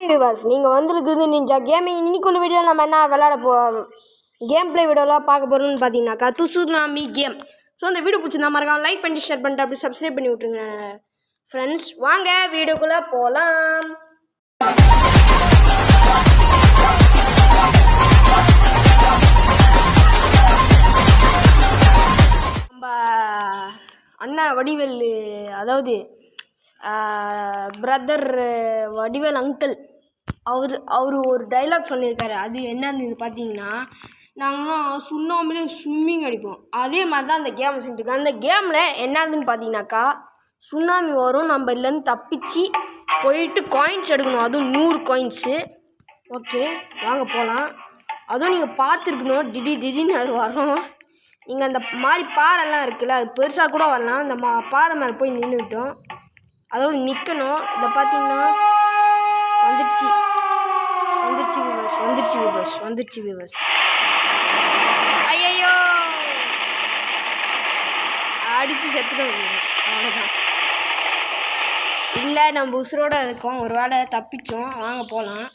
Viewers நீங்கள் வந்திருக்குது ninja gaming. இன்னைக்குள்ள வீடியோ நம்ம என்ன விளையாட கேம் பிளே வீடியோலாம் பார்க்க போகிறோம்னு பார்த்தீங்கன்னாக்கா துசுனாமி கேம். ஸோ அந்த வீடியோ பிடிச்சிருந்தா மறக்காம லைக் பண்ணி ஷேர் பண்ணிட்டு அப்படி சப்ஸ்கிரைப் பண்ணி விட்ருங்க ஃப்ரெண்ட்ஸ். வாங்க வீடியோக்குள்ளே போகலாம். நம்ம அண்ணா வடிவேல், அதாவது பிரதர் வடிவேல் அங்கிள், அவர் ஒரு டைலாக் சொல்லியிருக்காரு. அது என்னன்னு பார்த்தீங்கன்னா, நாங்களாம் சுண்ணாம்புலேயே ஸ்விம்மிங் அடிப்போம். அதே மாதிரி தான் அந்த கேம் செஞ்சுருக்கோம். அந்த கேமில் என்னதுன்னு பார்த்தீங்கன்னாக்கா, சுண்ணாம்பு வரும், நம்ம இதுலேருந்து தப்பிச்சு போயிட்டு காயின்ஸ் எடுக்கணும். அதுவும் 100 காயின்ஸு. ஓகே வாங்க போகலாம். அதுவும் நீங்கள் பார்த்துருக்கணும், திடீர்னு அது வரும். நீங்கள் அந்த மாதிரி பாறைலாம் இருக்குல்ல, அது பெருசாக கூட வரலாம். அந்த பாறை மேலே போய் நின்றுக்கிட்டோம், அதாவது நிற்கணும். இதை பார்த்தீங்கன்னா வந்துருச்சு வியூவர்ஸ். ஐயோ அடித்து செத்துட்டோம் வியூவர்ஸ். அவ்வளோதான். இல்லை நம்ம உசுரோட இருக்கோம், ஒரு வேளை தப்பிச்சோம். வாங்க போகலாம்.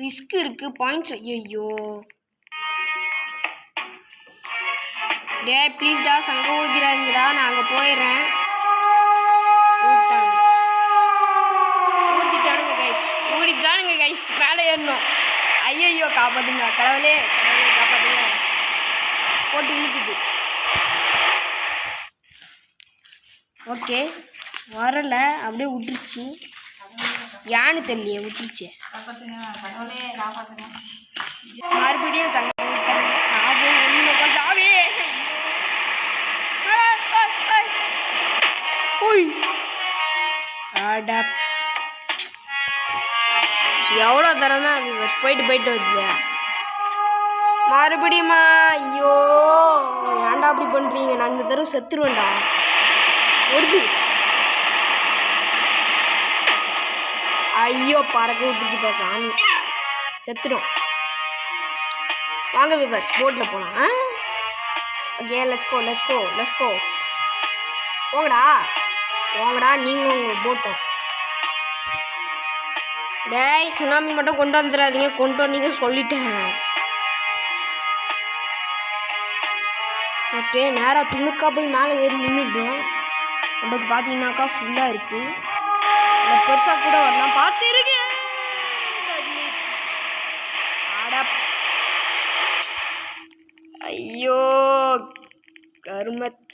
ரிஸ்க் இருக்குது, பாயிண்ட்ஸ். ஐயோ டே ப்ளீஸ்டா, சங்க ஊதிராங்கடா, நான் அங்கே போயிடுறேன். ஊற்றிட்டானுங்க கைஸ், ஊடிட்டானுங்க கைஸ். மேலே ஏறணும். ஐயோ காப்பாற்றுங்க கடவுளே, காப்பாற்றுங்க. போட்டு இழுக்குது. ஓகே வரலை, அப்படியே விட்டுருச்சு. யானு தெரியலையே, விட்டுருச்சு. மறுபடியும் சங்க சாவி. எவ்வளோ தரம் தான் போயிட்டு வருது மறுபடியுமா? ஐயோ ஏன்டா அப்படி பண்ணுறீங்க? நான் இந்த தடவை செத்துருவேன்டா. வருது. ஐயோ பறக்க விட்டுருச்சுப்பா சாமி, செத்துடும். வாங்க வியூவர்ஸ் போட்டில் போகலாம். Okay let's go. போங்கடா நீங்களும் உங்கள் போட்டோம். டேய் சுனாமி மட்டும் கொண்டு வந்துடாதீங்க, கொண்டு வந்தீங்க சொல்லிட்டேன். ஓகே நேராக துணுக்கா போய் மேலே ஏறி நின்றுடும். நமக்கு பார்த்தீங்கன்னாக்கா ஃபுல்லாக இருக்குது, இல்லை பெருசாக கூட வரலாம். பார்த்துருக்கு. ஐயோ கருமத்.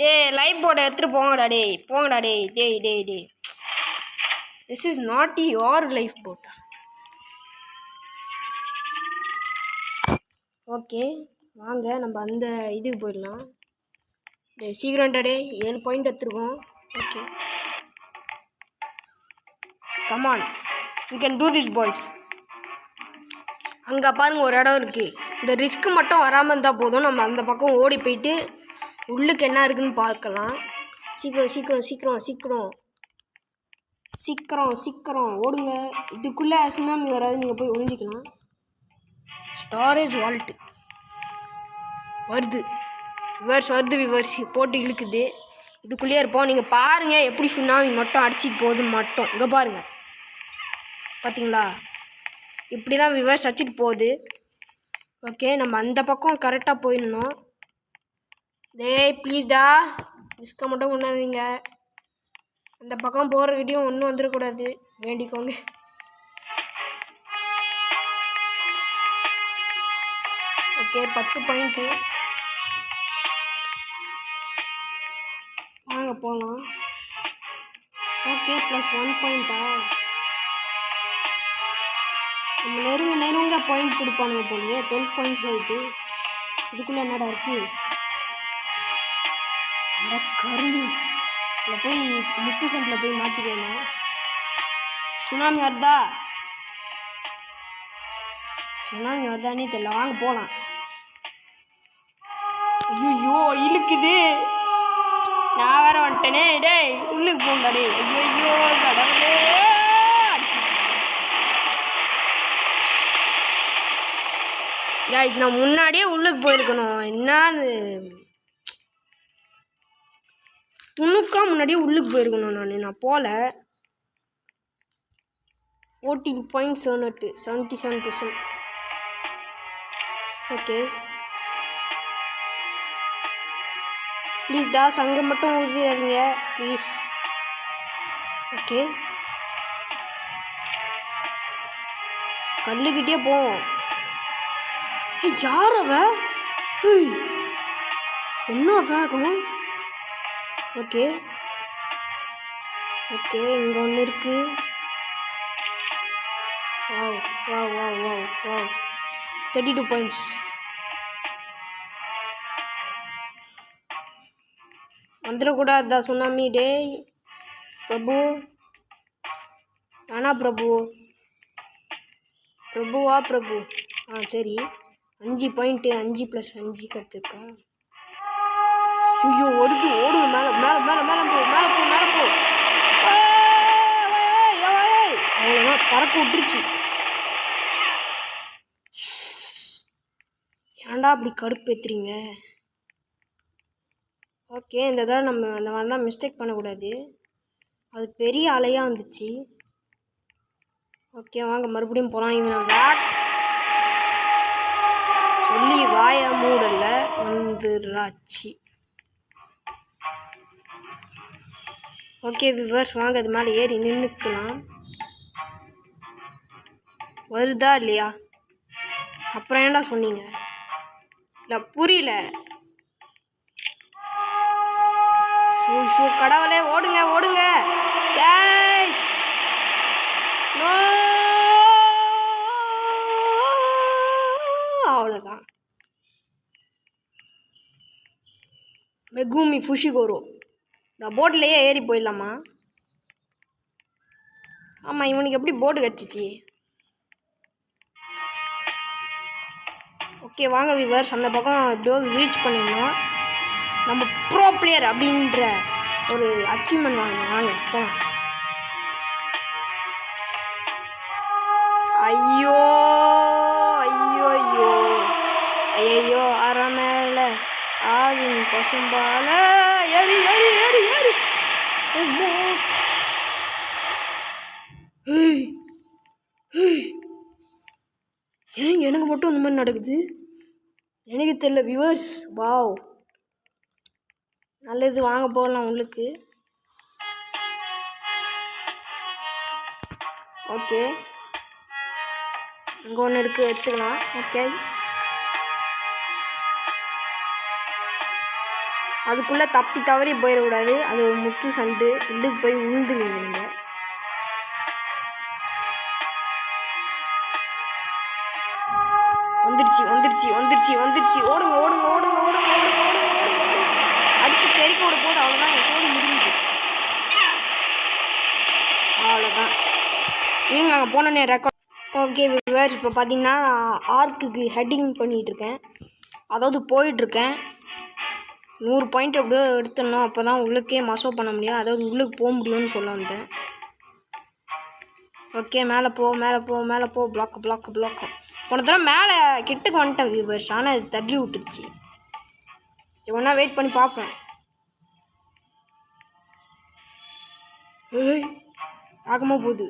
டே லைஃப் போர்டை எடுத்துகிட்டு போங்கடா டே. This is not your life boat. Okay வாங்க நம்ம அந்த இதுக்கு போயிடலாம். டே சீக்கிரம்டா டே, 7 பாயிண்ட் எடுத்துருக்கோம். Okay come on, we can do this boys. அங்கே பாருங்க ஒரு இடம் இருக்குது. இந்த ரிஸ்க்கு மட்டும் வராமல் இருந்தால் போதும். நம்ம அந்த பக்கம் ஓடி போயிட்டு உள்ளுக்கு என்ன இருக்குதுன்னு பார்க்கலாம். சீக்கிரம் ஓடுங்க. இதுக்குள்ளே சுனாமி வராது, நீங்கள் போய் ஒழிஞ்சிக்கலாம். ஸ்டோரேஜ் வால்ட்டு வருது விவர்ஸ் போட்டு இழுக்குது. இதுக்குள்ளேயே இருப்போம். நீங்கள் பாருங்கள் எப்படி சுனாமி மட்டும் அடிச்சிட்டு போகுது மட்டும். இங்கே பாருங்கள், பார்த்தீங்களா? இப்படி தான் விவர்ஸ் அடிச்சிட்டு போகுது. ஓகே நம்ம அந்த பக்கம் கரெக்டாக போயிடணும். டேய் ப்ளீஸ்டா, ரிஸ்க்கை மட்டும் கொண்டாதீங்க. அந்த பக்கம் போகிறக்கிட்டையும் ஒன்றும் வந்துடக்கூடாது, வேண்டிக்கோங்க. Okay 10 point. வாங்க போகலாம். ஓகே +1 பாயிண்ட்டா? நம்ம நெருங்க பாயிண்ட் கொடுப்பானுங்க போலியே. 12 பாயிண்ட்ஸ் ஆகிட்டு. இதுக்குள்ளே என்னடா இருக்குது? கரும்பு இதில் போய் முத்து சென்டில் போய் மாற்றிக்கணும். சுனாமி வருதானே தெரியல. வாங்க போகலாம். ஐயோ இழுக்குது, நான் வேற வந்துட்டேனே. டேய் உள்ளுக்கு போங்கடா டே. ஐயோ கடவுளே, கைஸ் நான் முன்னாடியே உள்ளுக்கு போயிருக்கணும். என்னது துணுக்கா முன்னாடியே உள்ளுக்கு போயிருக்கணும். நான் போகல. 14.78 77%. ஓகே ப்ளீஸ் டாஸ் அங்கே மட்டும் ஊதிடாதீங்க ப்ளீஸ். ஓகே கல்லுக்கிட்டே போவோம். யார் அவ? என்ன வேகம்? ஓகே ஓகே இங்கே ஒன்று இருக்கு. Wow wow wow wow wow 32 points. வந்துடக்கூடாதா சுனாமி? டே பிரபு வேணா பிரபு. பிரபுவா பிரபு? சரி 5 பாயிண்ட்டு 5+5 கற்றுக்கா. ஐயோ ஒடுத்து ஓடுது. மேலே மேலே மேலே மேலே போ மேலே போ மேலே போ. அவ்வளோதான் பறக்க விட்டுருச்சு. ஏன்டா அப்படி கடுப்பேத்துறீங்க? ஓகே இந்த தடவை நம்ம அந்த மாதிரி தான் மிஸ்டேக் பண்ணக்கூடாது. அது பெரிய அலையாக வந்துச்சு. ஓகே வாங்க மறுபடியும் போகலாம். இவனை பேக் சொல்லி வாய மூடல வந்துடுறாச்சு. ஓகே விவர்ஸ் வாங்க அது மேலே ஏறி நின்றுக்கலாம். வருதா இல்லையா? அப்புறம் ஏன்டா சொன்னீங்க? இல்லை புரியல. ஷூ கடவுளே ஓடுங்க ஓடுங்க. அவ்வளோதான். மெகுமி ஃபுஷிகோரோ இந்த போட்லேயே ஏறி போயிடலாமா? ஆமாம் இவனுக்கு எப்படி போட்டு கிடச்சிச்சு? ஓகே வாங்க விவர்ஸ் அந்த பக்கம் எப்படியோ ரீச் பண்ணிடணும். நம்ம ப்ரோ பிளேயர் அப்படின்ற ஒரு அச்சீவ்மெண்ட் வாங்க போகலாம். ஐயோ ஐயோ ஐயோ ஐயோ அறமேல ஆவின் பசும்பால ஏறி ஏறி ஏறி ஏறி. ஏன் எனக்கு மட்டும் இந்த மாதிரி நடக்குது? எனக்கு தெரியல வியூவர்ஸ். வாவ் நல்லது வாங்க போகலாம் உங்களுக்கு. ஓகே இங்கே ஒன்று இருக்குது எடுத்துக்கலாம். ஓகே அதுக்குள்ளே தப்பி தவறி போயிடக்கூடாது. அது ஒரு முட்டு சண்டு உள்ளுக்கு போய் விழுந்துருவீங்க நீங்கள். வந்துடுச்சு வந்துடுச்சு வந்துடுச்சு வந்துடுச்சு. ஓடுங்க ஓடுங்க ஓடுங்க ஓடுங்க ஓடுங்க ஓடுங்க ஓடுங்க. அடிச்சு தெறிக்க விட போது அவ்வளோதான். என் சோடி முடிஞ்சு அவ்வளோதான். இருங்க அங்கே போனோன்னே ரெக்கார்ட். ஓகே விவர் இப்போ பார்த்தீங்கன்னா ஆர்க்குக்கு ஹெட்டிங் பண்ணிகிட்ருக்கேன். அதாவது போயிட்டுருக்கேன். 100 பாயிண்ட் எப்படியோ எடுத்துடணும். அப்போ தான் உள்ளுக்கே மசோ பண்ண முடியும். அதாவது உள்ளுக்கு போக முடியும்னு சொல்ல வந்தேன். ஓகே மேலே போ மேலே போ மேலே போ. Block block block. போன தடவை மேலே கிட்டுக்கு வந்துட்டேன் வியூவர்ஸ். ஆனால் அது தள்ளி விட்டுருச்சு. சரி ஒன்றா வெயிட் பண்ணி பார்ப்பேன். ஏய் ஆகமாக போகுது.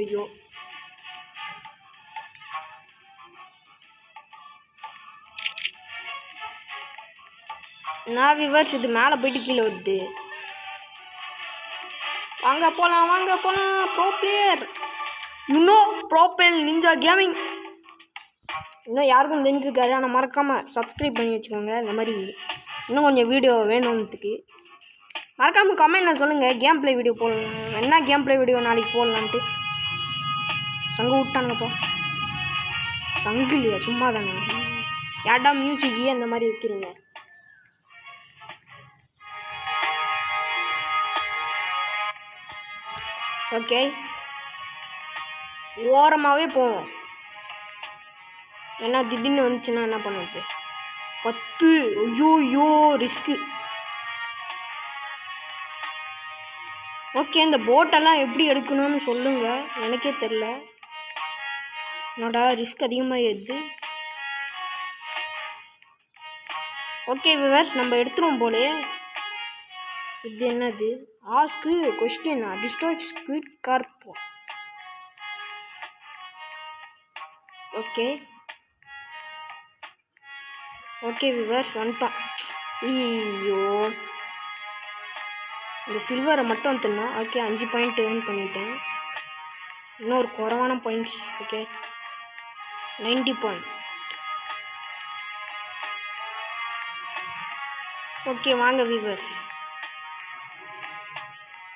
ஐயோ நான் விவர்ஸ் இது மேலே போயிட்டு கீழே வருது. வாங்க போகலாம் வாங்க போகலாம். ப்ரோ பிளேயர் இன்னும் ப்ரோ பிளேயர் நிஞ்சா கேமிங் இன்னும் யாருக்கும் தெரிஞ்சிருக்காரு. ஆனால் மறக்காமல் சப்ஸ்கிரைப் பண்ணி வச்சுக்கோங்க. இந்த மாதிரி இன்னும் கொஞ்சம் வீடியோ வேணும்னதுக்கு மறக்காமல் கமெண்ட்டில் சொல்லுங்கள். கேம் ப்ளே வீடியோ போடலாம். என்ன கேம் ப்ளே வீடியோ நாளைக்கு போடலான்ட்டு. சங்கு விட்டானுங்கப்பா. சங்கு இல்லையா சும்மா தானே. ஏடா மியூசிக்கு அந்த மாதிரி வைக்கிறீங்க. ஓகே ஓரமாகவே போவோம். ஏன்னா திடீர்னு வந்துச்சுன்னா என்ன பண்ணுறது? 10. ஐயோ ரிஸ்க்கு. ஓகே இந்த போட்டெல்லாம் எப்படி எடுக்கணும்னு சொல்லுங்கள். எனக்கே தெரில. என்னோட ரிஸ்க் அதிகமாக எது. ஓகே விவர்ஸ் நம்ம எடுத்துருவோம் போலே. இது என்னது? Ask question destroy squid carp. Okay okay viewers வந்துட்டோம். ஐயோ இந்த சில்வரை மட்டும் தின்னோம். ஓகே 5 பாயிண்ட் ஏர்ன் பண்ணிட்டேன். இன்னொரு குறைவான பாயிண்ட்ஸ். Okay 90 point. ஓகே வாங்க வியூவர்ஸ்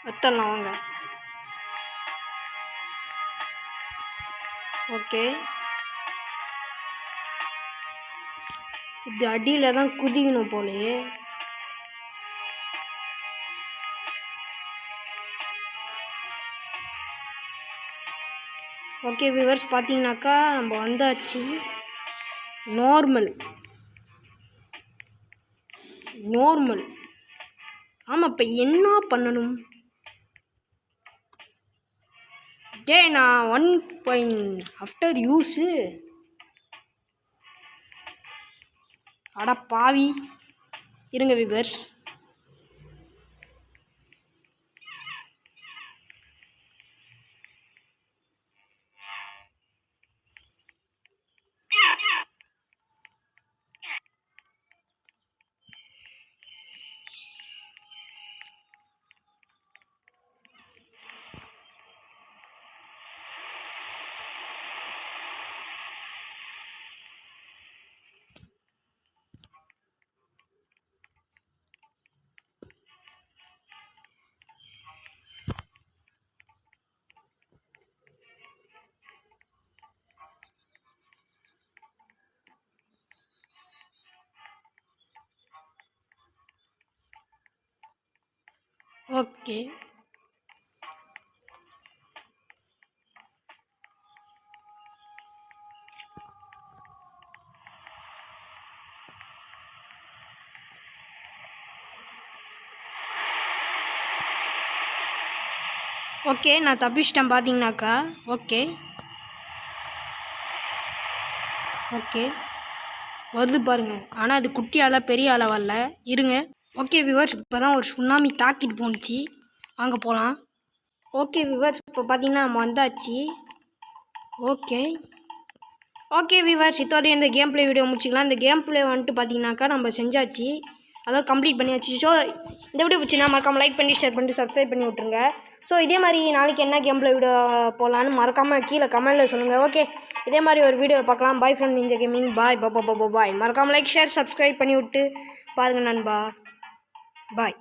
எடுத்துடலாம் வாங்க. ஓகே இது அடியில் தான் குதிக்கணும் போலயே. ஓகே வியூவர்ஸ் பார்த்தீங்கன்னாக்கா நம்ம வந்தாச்சு. நார்மல் ஆமாம். இப்போ என்ன பண்ணணும்? நான் 1 பாயிண்ட் ஆஃப்டர் யூஸு. அட பாவி இருங்க வியூவர்ஸ். ஓகே ஓகே நான் தப்பிச்சிட்டேன் பார்த்தீங்கன்னாக்கா. ஓகே ஓகே வருது பாருங்க. ஆனால் அது குட்டி ஆளா பெரிய ஆளா வரல. இருங்க. ஓகே வியூவர்ஸ் இப்போ தான் ஒரு சுனாமி தாக்கிட்டு போணுச்சு. வாங்க போகலாம். ஓகே வியூவர்ஸ் இப்போ பார்த்தீங்கன்னா நம்ம வந்தாச்சு. ஓகே ஓகே வியூவர்ஸ் இதோடய இந்த கேம் ப்ளே வீடியோ முடிச்சிக்கலாம். இந்த கேம் ப்ளே வந்துட்டு பார்த்தீங்கன்னாக்கா நம்ம செஞ்சாச்சு, அதாவது கம்ப்ளீட் பண்ணியாச்சு. ஸோ இந்த வீடியோ பிடிச்சினா மறக்காமல் லைக் பண்ணி ஷேர் பண்ணிட்டு சப்ஸ்கிரைப் பண்ணி விட்ருங்க. ஸோ இதே மாதிரி நாளைக்கு என்ன கேம் ப்ளே வீடியோ போகலான்னு மறக்காமல் கீழே கமெண்ட்டில் சொல்லுங்கள். ஓகே இதே மாதிரி ஒரு வீடியோ பார்க்கலாம். பாய் ஃப்ரெண்ட் நிஞ்சா கேமிங். பாய் பாய். மறக்காமல் லைக் ஷேர் சப்ஸ்கிரைப் பண்ணி விட்டு பாருங்கள் நண்பா. பாய்.